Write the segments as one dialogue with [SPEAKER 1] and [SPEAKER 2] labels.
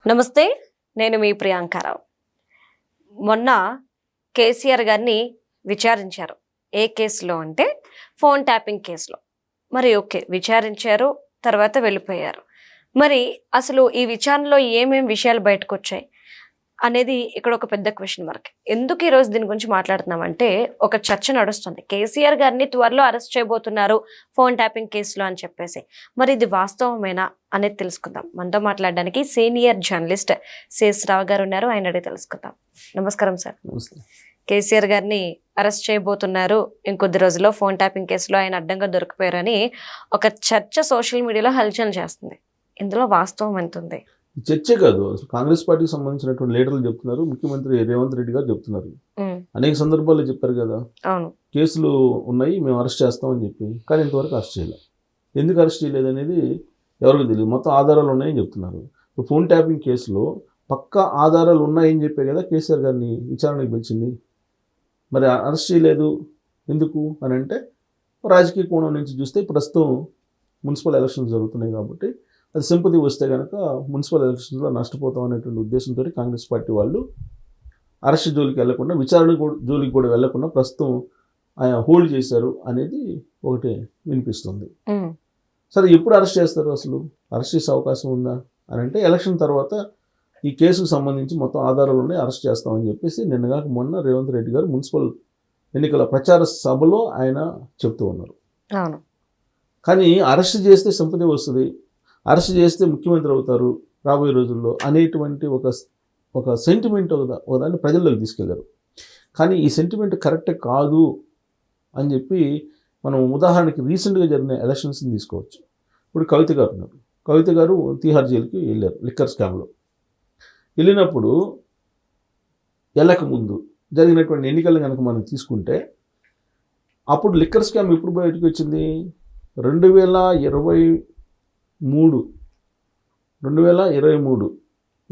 [SPEAKER 1] నమస్తే, నేను మీ ప్రియాంకారావు. మొన్న కేసీఆర్ గారిని విచారించారు. ఏ కేసులో అంటే ఫోన్ ట్యాపింగ్ కేసులో. మరి ఓకే, విచారించారు, తర్వాత వెళ్ళిపోయారు. మరి అసలు ఈ విచారణలో ఏమేం విషయాలు బయటకు వచ్చాయి అనేది ఇక్కడ ఒక పెద్ద క్వశ్చన్ మార్క్. ఎందుకు ఈరోజు దీని గురించి మాట్లాడుతున్నామంటే, ఒక చర్చ నడుస్తుంది. కేసీఆర్ గారిని త్వరలో అరెస్ట్ చేయబోతున్నారు ఫోన్ ట్యాపింగ్ కేసులో అని చెప్పేసి. మరి ఇది వాస్తవమేనా అనేది తెలుసుకుందాం. మనతో మాట్లాడడానికి సీనియర్ జర్నలిస్ట్ సిఎస్ రావు గారు ఉన్నారు. ఆయన అడిగి తెలుసుకుందాం. నమస్కారం సార్. కేసీఆర్ గారిని అరెస్ట్ చేయబోతున్నారు ఇంకొద్ది రోజుల్లో ఫోన్ ట్యాపింగ్ కేసులో, ఆయన అడ్డంగా దొరికిపోయారని ఒక చర్చ సోషల్ మీడియాలో హల్చల్ చేస్తుంది. ఇందులో వాస్తవం ఎంత ఉంది?
[SPEAKER 2] చర్చే కాదు, అసలు కాంగ్రెస్ పార్టీకి సంబంధించినటువంటి లీడర్లు చెప్తున్నారు, ముఖ్యమంత్రి రేవంత్ రెడ్డి గారు చెప్తున్నారు. అనేక సందర్భాల్లో చెప్పారు కదా, కేసులు ఉన్నాయి, మేము అరెస్ట్ చేస్తామని చెప్పి. కానీ ఇంతవరకు అరెస్ట్ చేయలేదు. ఎందుకు అరెస్ట్ చేయలేదు అనేది ఎవరికి తెలియదు. మొత్తం ఆధారాలు ఉన్నాయని చెప్తున్నారు. ఫోన్ ట్యాపింగ్ కేసులో పక్కా ఆధారాలు ఉన్నాయని చెప్పే కదా కేసీఆర్ గారిని విచారణకు పిలిచింది. మరి అరెస్ట్ చేయలేదు ఎందుకు అని అంటే, రాజకీయ కోణం నుంచి చూస్తే ప్రస్తుతం మున్సిపల్ ఎలక్షన్స్ జరుగుతున్నాయి కాబట్టి అది సింపతి వస్తే కనుక మున్సిపల్ ఎలక్షన్స్లో నష్టపోతాం అనేటువంటి ఉద్దేశంతో కాంగ్రెస్ పార్టీ వాళ్ళు అరెస్ట్ జోలికి వెళ్లకుండా, విచారణ జోలికి కూడా వెళ్లకుండా ప్రస్తుతం ఆయన హోల్డ్ చేశారు అనేది ఒకటి వినిపిస్తుంది. సరే, ఎప్పుడు అరెస్ట్ చేస్తారు? అసలు అరెస్ట్ చేసే అవకాశం ఉందా అని అంటే, ఎలక్షన్ తర్వాత ఈ కేసుకు సంబంధించి మొత్తం ఆధారాలు ఉన్నాయి, అరెస్ట్ చేస్తామని చెప్పేసి నిన్నగాక మొన్న రేవంత్ రెడ్డి గారు మున్సిపల్ ఎన్నికల ప్రచార సభలో ఆయన చెప్తూ ఉన్నారు. కానీ అరెస్ట్ చేస్తే సింపతి వస్తుంది, అరెస్ట్ చేస్తే ముఖ్యమంత్రి అవుతారు రాబోయే రోజుల్లో అనేటువంటి ఒక సెంటిమెంట్ ఒకదాన్ని ప్రజల్లోకి తీసుకెళ్లారు. కానీ ఈ సెంటిమెంట్ కరెక్ట్ కాదు అని చెప్పి మనం ఉదాహరణకి రీసెంట్గా జరిగిన ఎలక్షన్స్ని తీసుకోవచ్చు. ఇప్పుడు కవిత గారు ఉన్నారు. కవిత గారు తీహార్ జైలుకి వెళ్ళారు లిక్కర్ స్కామ్లో. వెళ్ళినప్పుడు వెళ్ళక ముందు జరిగినటువంటి ఎన్నికలను కనుక మనం తీసుకుంటే, అప్పుడు లిక్కర్ స్కామ్ ఎప్పుడు బయటకు వచ్చింది? 2023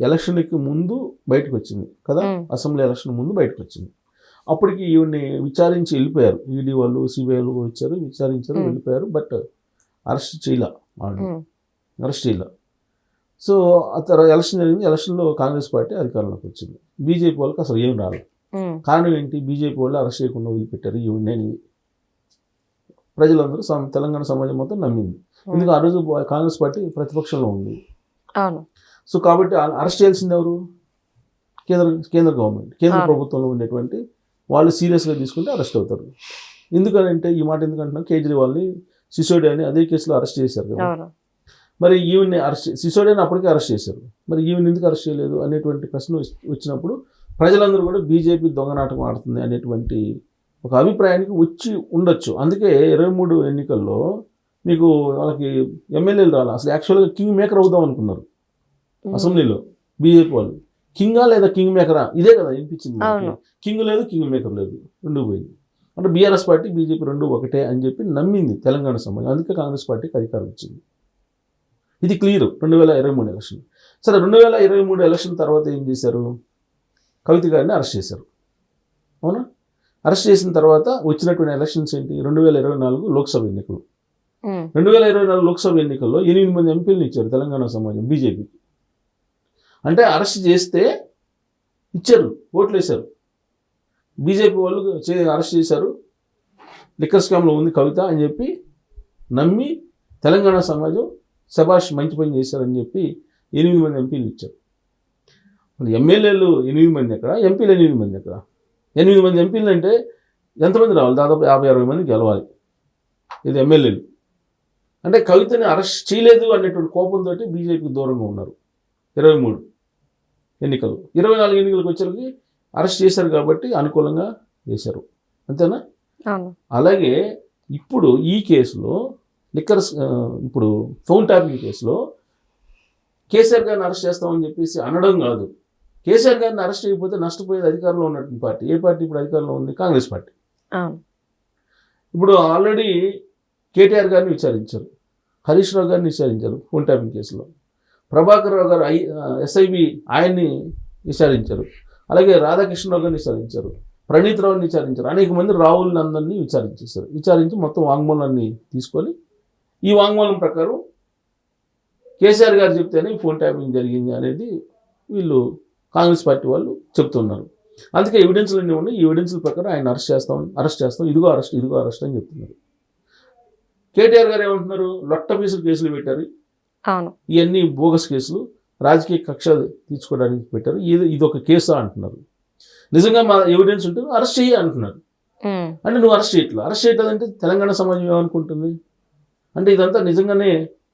[SPEAKER 2] ఎలక్షన్కి ముందు బయటకు వచ్చింది కదా, అసెంబ్లీ ఎలక్షన్ ముందు బయటకు వచ్చింది. అప్పటికి ఈవిడ్ని విచారించి వెళ్ళిపోయారు. ఈడీ వాళ్ళు, సిబిఐ వాళ్ళు వచ్చారు, విచారించారు, వెళ్ళిపోయారు. బట్ అరెస్ట్ చేయలే, అరెస్ట్ చేయలే. సో ఆ తర్వాత ఎలక్షన్ జరిగింది. ఎలక్షన్లో కాంగ్రెస్ పార్టీ అధికారంలోకి వచ్చింది. బీజేపీ వాళ్ళకి అసలు ఏం రాలేదు. కారణం ఏంటి? బీజేపీ వాళ్ళు అరెస్ట్ చేయకుండా వదిలిపెట్టారు ఈవిడ్ని. ప్రజలందరూ తెలంగాణ సమాజం మొత్తం నమ్మింది. ఎందుకు? ఆ రోజు కాంగ్రెస్ పార్టీ ప్రతిపక్షంలో ఉంది. సో కాబట్టి అరెస్ట్ చేయాల్సింది ఎవరు? కేంద్ర గవర్నమెంట్, కేంద్ర ప్రభుత్వంలో ఉండేటువంటి వాళ్ళు సీరియస్గా తీసుకుంటే అరెస్ట్ అవుతారు. ఎందుకనంటే, ఈ మాట ఎందుకంటున్నా, కేజ్రీవాల్ని, సిసోడియాని అదే కేసులో అరెస్ట్ చేశారు కదా. మరి ఈవిడ్ని సిసోడియాని అప్పటికే అరెస్ట్ చేశారు. మరి ఈవిడ్ని ఎందుకు అరెస్ట్ చేయలేదు అనేటువంటి ప్రశ్న వచ్చినప్పుడు ప్రజలందరూ కూడా బీజేపీ దొంగనాటకం ఆడుతుంది అనేటువంటి ఒక అభిప్రాయానికి వచ్చి ఉండొచ్చు. అందుకే 23 ఎన్నికల్లో మీకు వాళ్ళకి ఎమ్మెల్యేలు రాలి. అసలు యాక్చువల్గా కింగ్ మేకర్ అవుదాం అనుకున్నారు అసెంబ్లీలో బీజేపీ వాళ్ళు. కింగా లేదా కింగ్ మేకరా, ఇదే కదా వినిపించింది. కింగ్ లేదు, కింగ్ మేకర్ లేదు, రెండు పోయింది. అంటే బీఆర్ఎస్ పార్టీ, బీజేపీ రెండు ఒకటే అని చెప్పి నమ్మింది తెలంగాణ సమాజం. అందుకే కాంగ్రెస్ పార్టీకి అధికారం వచ్చింది. ఇది క్లియర్ 2023 ఎలక్షన్. సరే, 2023 ఎలక్షన్ తర్వాత ఏం చేశారు? కవిత గారిని అరెస్ట్ చేశారు, అవునా? అరెస్ట్ చేసిన తర్వాత వచ్చినటువంటి ఎలక్షన్స్ ఏంటి? 2024 లోక్సభ ఎన్నికలు. 2024 లోక్సభ ఎన్నికల్లో 8 మంది ఎంపీలను ఇచ్చారు తెలంగాణ సమాజం బీజేపీకి. అంటే అరెస్ట్ చేస్తే ఇచ్చారు, ఓట్లు వేశారు. బీజేపీ వాళ్ళు అరెస్ట్ చేశారు, లిక్కర్ స్కామ్లో ఉంది కవిత అని చెప్పి నమ్మి తెలంగాణ సమాజం శభాష్ మంచి పని చేశారని చెప్పి 8 మంది ఎంపీలు ఇచ్చారు. మరి ఎమ్మెల్యేలు 8 మంది ఎక్కడ, ఎంపీలు 8 మంది ఎక్కడ? 8 మంది ఎంపీలు అంటే ఎంతమంది రావాలి? దాదాపు 50-60 మంది గెలవాలి. ఇది ఎమ్మెల్యేలు. అంటే కవితని అరెస్ట్ చేయలేదు అనేటువంటి కోపంతో బీజేపీకి దూరంగా ఉన్నారు 23 ఎన్నికలు. 24 ఎన్నికలకు వచ్చేసరికి అరెస్ట్ చేశారు కాబట్టి అనుకూలంగా చేశారు, అంతేనా? అలాగే ఇప్పుడు ఈ కేసులో ఇప్పుడు ఫోన్ ట్యాపింగ్ కేసులో కేసీఆర్ గారిని అరెస్ట్ చేస్తామని చెప్పేసి అనడం కాదు. కేసీఆర్ గారిని అరెస్ట్ చేయకపోతే నష్టపోయేది అధికారంలో ఉన్నటువంటి పార్టీ. ఏ పార్టీ ఇప్పుడు అధికారంలో ఉంది? కాంగ్రెస్ పార్టీ. ఇప్పుడు ఆల్రెడీ కేటీఆర్ గారిని విచారించారు, హరీష్ రావు గారిని విచారించారు ఫోన్ ట్యాపింగ్ కేసులో, ప్రభాకర్ రావు గారు ఎస్ఐబి ఆయన్ని విచారించారు, అలాగే రాధాకృష్ణరావు గారిని విచారించారు, ప్రణీత్ రావుని విచారించారు, అనేక మంది రావులని అందరినీ విచారించేశారు. విచారించి మొత్తం వాంగ్మూలాన్ని తీసుకొని ఈ వాంగ్మూలం ప్రకారం కేసీఆర్ గారు చెప్తేనే ఫోన్ ట్యాపింగ్ జరిగింది అనేది వీళ్ళు కాంగ్రెస్ పార్టీ వాళ్ళు చెప్తున్నారు. అందుకే ఎవిడెన్స్లు అన్నీ ఉన్నాయి. ఈ ఎవిడెన్స్ల ప్రకారం ఆయన అరెస్ట్ చేస్తాం, ఇదిగో అరెస్ట్ అని చెప్తున్నారు. కేటీఆర్ గారు ఏమంటున్నారు? లొట్ట పీసులు కేసులు పెట్టారు, ఇవన్నీ బోగస్ కేసులు, రాజకీయ కక్ష తీర్చుకోవడానికి పెట్టారు, ఇది ఒక కేసా అంటున్నారు. నిజంగా మా ఎవిడెన్స్ ఉంటే అరెస్ట్ చేయి అంటున్నారు. అంటే నువ్వు అరెస్ట్ చేయట్లేదంటే తెలంగాణ సమాజం ఏమనుకుంటుంది? అంటే ఇదంతా నిజంగానే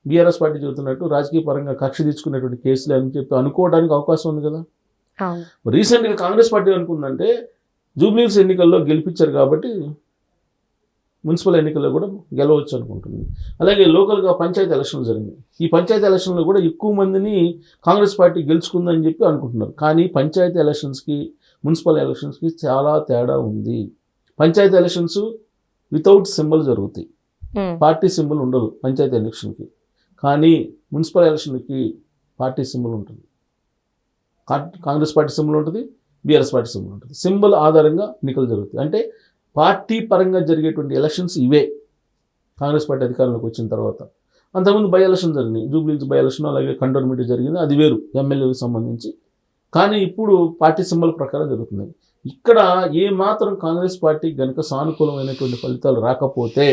[SPEAKER 2] బీఆర్ఎస్ పార్టీ చెబుతున్నట్టు రాజకీయ పరంగా కక్ష తీర్చుకునేటువంటి కేసులే అని చెప్పి అనుకోవడానికి అవకాశం ఉంది కదా. రీసెంట్గా కాంగ్రెస్ పార్టీ అనుకుందంటే జూబ్లీహిల్స్ ఎన్నికల్లో గెలిపించారు కాబట్టి మున్సిపల్ ఎన్నికల్లో కూడా గెలవచ్చు అనుకుంటుంది. అలాగే లోకల్గా పంచాయతీ ఎలక్షన్లు జరిగినాయి. ఈ పంచాయతీ ఎలక్షన్లో కూడా ఎక్కువ మందిని కాంగ్రెస్ పార్టీ గెలుచుకుందని చెప్పి అనుకుంటున్నారు. కానీ పంచాయతీ ఎలక్షన్స్కి మున్సిపల్ ఎలక్షన్స్కి చాలా తేడా ఉంది. పంచాయతీ ఎలక్షన్స్ వితౌట్ సింబల్ జరుగుతాయి, పార్టీ సింబల్ ఉండదు పంచాయతీ ఎలక్షన్కి. కానీ మున్సిపల్ ఎలక్షన్కి పార్టీ సింబల్ ఉంటుంది. కాంగ్రెస్ పార్టీ సింబల్ ఉంటుంది, బీఆర్ఎస్ పార్టీ సింబల్ ఉంటుంది. సింబల్ ఆధారంగా ఎన్నికలు జరుగుతాయి. అంటే పార్టీ పరంగా జరిగేటువంటి ఎలక్షన్స్ ఇవే కాంగ్రెస్ పార్టీ అధికారంలోకి వచ్చిన తర్వాత. అంతకుముందు బై ఎలక్షన్ జరిగినాయి, జూబ్లీహిల్స్ బై ఎలక్షన్, అలాగే కంటోన్మెంట్ జరిగింది, అది వేరు ఎమ్మెల్యేలకు సంబంధించి. కానీ ఇప్పుడు పార్టీ సింబల్ ప్రకారం జరుగుతున్నాయి. ఇక్కడ ఏ మాత్రం కాంగ్రెస్ పార్టీ కనుక సానుకూలమైనటువంటి ఫలితాలు రాకపోతే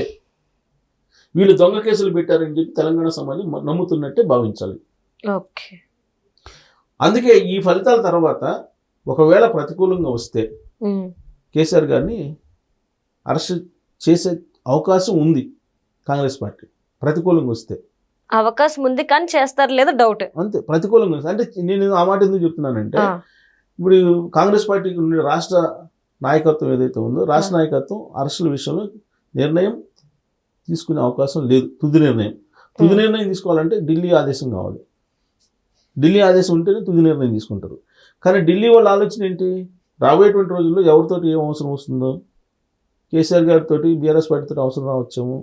[SPEAKER 2] వీళ్ళు దొంగ కేసులు పెట్టారని చెప్పి తెలంగాణ సమాజం నమ్ముతున్నట్టే భావించాలి. అందుకే ఈ ఫలితాల తర్వాత ఒకవేళ ప్రతికూలంగా వస్తే కేసీఆర్ గారిని అరెస్ట్ చేసే అవకాశం ఉంది కాంగ్రెస్ పార్టీ. ప్రతికూలంగా వస్తే
[SPEAKER 1] అవకాశం ఉంది, కానీ చేస్తారు లేదా డౌట్.
[SPEAKER 2] అంతే, ప్రతికూలంగా వస్తే. అంటే నేను ఆ మాట ఎందుకు చెప్తున్నానంటే ఇప్పుడు కాంగ్రెస్ పార్టీకి ఉండే రాష్ట్ర నాయకత్వం ఏదైతే ఉందో, రాష్ట్ర నాయకత్వం అరెస్టుల విషయంలో నిర్ణయం తీసుకునే అవకాశం లేదు. తుది నిర్ణయం తీసుకోవాలంటే ఢిల్లీ ఆదేశం కావాలి. ఢిల్లీ ఆదేశం ఉంటేనే తుది నిర్ణయం తీసుకుంటారు. కానీ ఢిల్లీ వాళ్ళ ఆలోచన ఏంటి? రాబోయేటువంటి రోజుల్లో ఎవరితోటి ఏం అవసరం వస్తుందో, కేసీఆర్ గారితో బీఆర్ఎస్ పార్టీతో అవసరం రావచ్చాము,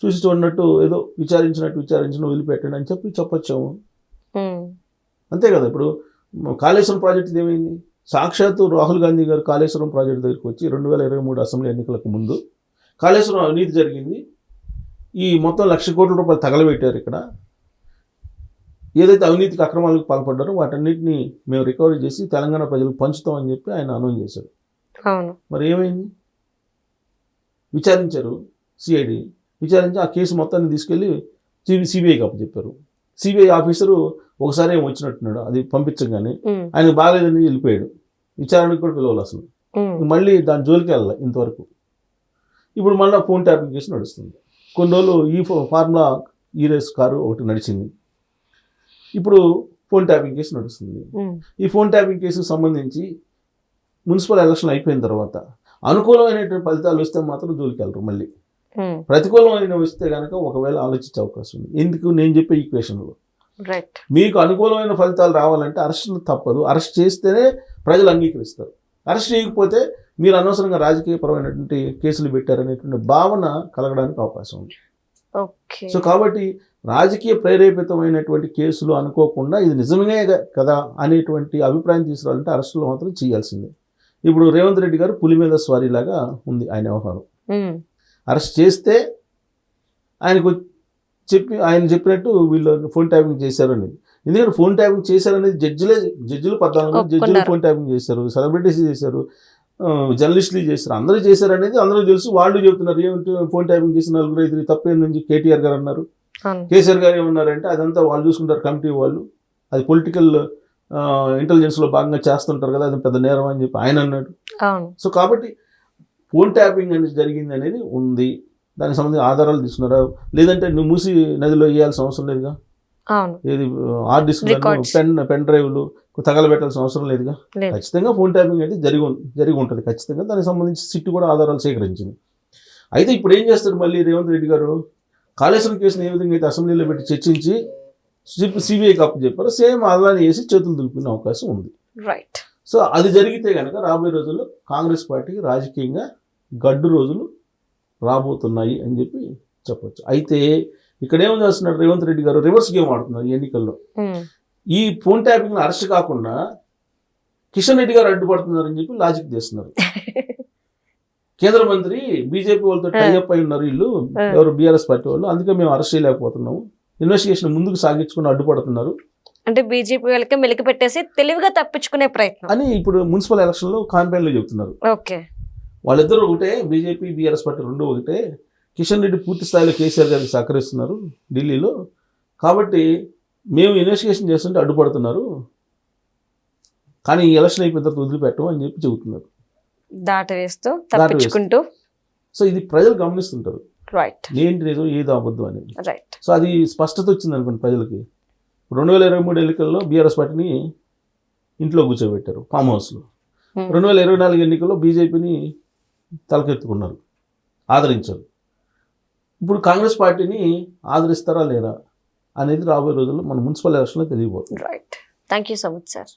[SPEAKER 2] చూసి చూడనట్టు ఏదో విచారించిన వదిలిపెట్టండి అని చెప్పొచ్చాము. అంతే కదా. ఇప్పుడు కాళేశ్వరం ప్రాజెక్టు ఏమైంది? సాక్షాత్తు రాహుల్ గాంధీ గారు కాళేశ్వరం ప్రాజెక్టు దగ్గరికి వచ్చి 2023 అసెంబ్లీ ఎన్నికలకు ముందు కాళేశ్వరం అవినీతి జరిగింది, ఈ మొత్తం 1,00,000 కోట్ల రూపాయలు తగలబెట్టారు, ఇక్కడ ఏదైతే అవినీతికి అక్రమాలకు పాల్పడ్డారో వాటన్నిటిని మేము రికవరీ చేసి తెలంగాణ ప్రజలకు పంచుతామని చెప్పి ఆయన అనౌన్స్ చేశారు. మరి ఏమైంది? విచారించారు, సిఐడి విచారించి ఆ కేసు మొత్తాన్ని తీసుకెళ్ళి సిబిఐకి అప్పచెప్పారు. సిబిఐ ఆఫీసరు ఒకసారి ఏమో వచ్చినట్టున్నాడు, అది పంపించగానే ఆయనకు బాగాలేదని వెళ్ళిపోయాడు. విచారణకు కూడా పిలవాలి అసలు. మళ్ళీ దాని జోలికి వెళ్ళాలి ఇంతవరకు. ఇప్పుడు మళ్ళీ ఫోన్ ట్యాపింగ్ కేసు నడుస్తుంది. కొన్ని రోజులు ఈ ఫార్ములా రేస్ కారు ఒకటి నడిచింది, ఇప్పుడు ఫోన్ ట్యాపింగ్ కేసు నడుస్తుంది. ఈ ఫోన్ ట్యాపింగ్ కేసుకు సంబంధించి మున్సిపల్ ఎలక్షన్ అయిపోయిన తర్వాత అనుకూలమైనటువంటి ఫలితాలు వస్తే మాత్రం జోలికి వెళ్ళరు. మళ్ళీ ప్రతికూలమైన వస్తే కనుక ఒకవేళ ఆలోచించే అవకాశం ఉంది. ఎందుకు? నేను చెప్పే ఈక్వేషన్లో మీకు అనుకూలమైన ఫలితాలు రావాలంటే అరెస్టులు తప్పదు. అరెస్ట్ చేస్తేనే ప్రజలు అంగీకరిస్తారు. అరెస్ట్ చేయకపోతే మీరు అనవసరంగా రాజకీయపరమైనటువంటి కేసులు పెట్టారనేటువంటి భావన కలగడానికి అవకాశం ఉంది. సో కాబట్టి రాజకీయ ప్రేరేపితమైనటువంటి కేసులు అనుకోకుండా ఇది నిజమే కదా అనేటువంటి అభిప్రాయం తీసుకురావాలంటే అరెస్టులు మాత్రం చేయాల్సిందే. ఇప్పుడు రేవంత్ రెడ్డి గారు పులి మీద స్వారీలాగా ఉంది ఆయన వ్యవహారం. అరెస్ట్ చేస్తే ఆయన చెప్పినట్టు వీళ్ళు ఫోన్ ట్యాపింగ్ చేశారని. ఎందుకంటే ఫోన్ ట్యాపింగ్ చేశారనేది జడ్జిలు 14 జడ్జిలు ఫోన్ ట్యాపింగ్ చేశారు, సెలబ్రిటీస్ చేశారు, జర్నలిస్టులు చేశారు, అందరూ చేశారు అనేది అందరూ తెలుసు. వాళ్ళు చెబుతున్నారు ఏమంటే ఫోన్ ట్యాపింగ్ చేసిన 4-5 తప్పేందు నుంచి కేటీఆర్ గారు అన్నారు. కేసీఆర్ గారు ఏమన్నారంటే అదంతా వాళ్ళు చూసుకుంటారు, కమిటీ వాళ్ళు, అది పొలిటికల్ ఇంటెలిజెన్స్లో భాగంగా చేస్తుంటారు కదా, అది పెద్ద నేరం అని చెప్పి ఆయన అన్నాడు. సో కాబట్టి ఫోన్ ట్యాపింగ్ అనేది జరిగింది అనేది ఉంది. దానికి సంబంధించి ఆధారాలు తీసుకున్నారా? లేదంటే నువ్వు మూసి నదిలో వేయాల్సిన అవసరం లేదుగా. ఏది హార్డ్ డిస్క్, పెన్ డ్రైవ్లు తగలబెట్టాల్సిన అవసరం లేదుగా. ఖచ్చితంగా ఫోన్ ట్యాపింగ్ అయితే జరిగి ఉంటుంది ఖచ్చితంగా. దానికి సంబంధించి సిట్టు కూడా ఆధారాలు సేకరించింది. అయితే ఇప్పుడు ఏం చేస్తారు మళ్ళీ రేవంత్ రెడ్డి గారు? కాళేశ్వరం కేసును ఏ విధంగా అయితే అసెంబ్లీలో పెట్టి చర్చించి సిబిఐకి అప్పు చెప్పారో సేమ్ అలానే వేసి చేతులు దులుపుకునే అవకాశం ఉంది. సో అది జరిగితే కనుక రాబోయే రోజుల్లో కాంగ్రెస్ పార్టీకి రాజకీయంగా గడ్డు రోజులు రాబోతున్నాయి అని చెప్పి చెప్పొచ్చు. అయితే ఇక్కడ ఏం చేస్తున్నాడు రేవంత్ రెడ్డి గారు? రివర్స్ గేమ్ ఆడుతున్నారు ఈ ఎన్నికల్లో. ఈ ఫోన్ ట్యాపింగ్ అరెస్ట్ కాకుండా కిషన్ రెడ్డి గారు అడ్డుపడుతున్నారని చెప్పి లాజిక్ చేస్తున్నారు. కేంద్ర మంత్రి బీజేపీ వాళ్ళతో టైఅప్ అయి ఉన్నారు వీళ్ళు, ఎవరు బీఆర్ఎస్ పార్టీ వాళ్ళు, అందుకే మేము అరెస్ట్ చేయలేకపోతున్నాము, ఇన్వెస్టిగేషన్ ముందుకు సాగించుకుని అడ్డుపడుతున్నారు
[SPEAKER 1] అంటే బీజేపీ వాళ్ళకి మెలికి పెట్టేసి తెలివిగా తప్పించుకునే ప్రయత్నం
[SPEAKER 2] అని ఇప్పుడు మున్సిపల్ ఎలక్షన్లో కాంపెయిన్లో చెబుతున్నారు.
[SPEAKER 1] ఓకే.
[SPEAKER 2] వాళ్ళిద్దరూ ఒకటే, బీజేపీ బీఆర్ఎస్ పార్టీ రెండు ఒకటే. కిషన్ రెడ్డి పూర్తి స్థాయిలో కేసీఆర్ గారికి సహకరిస్తున్నారు ఢిల్లీలో, కాబట్టి మేము ఇన్వెస్టిగేషన్ చేస్తుంటే అడ్డుపడుతున్నారు, కానీ ఈ ఎలక్షన్ అయిపోయిన తర్వాత వదిలిపెట్టం అని చెప్పి చెబుతున్నారు.
[SPEAKER 1] దాట వేస్తూ తప్పించుకుంటూ.
[SPEAKER 2] సో ఇది ప్రజలు గమనిస్తుంటారు,
[SPEAKER 1] రైట్,
[SPEAKER 2] ఏంటి నిజం ఏది అబద్ధం అనేది.
[SPEAKER 1] రైట్.
[SPEAKER 2] సో అది స్పష్టత వచ్చింది అనుకోండి ప్రజలకి. 2023 ఎన్నికల్లో బీఆర్ఎస్ పార్టీని ఇంట్లో కూర్చోబెట్టారు ఫామ్ హౌస్లో. 2024 ఎన్నికల్లో బీజేపీని తలకెత్తుకున్నారు, ఆదరించారు. ఇప్పుడు కాంగ్రెస్ పార్టీని ఆదరిస్తారా లేదా అనేది రాబోయే రోజుల్లో మన మున్సిపల్ ఎలక్షన్లో తెలియబోతుంది.
[SPEAKER 1] Right. Thank you so much sir.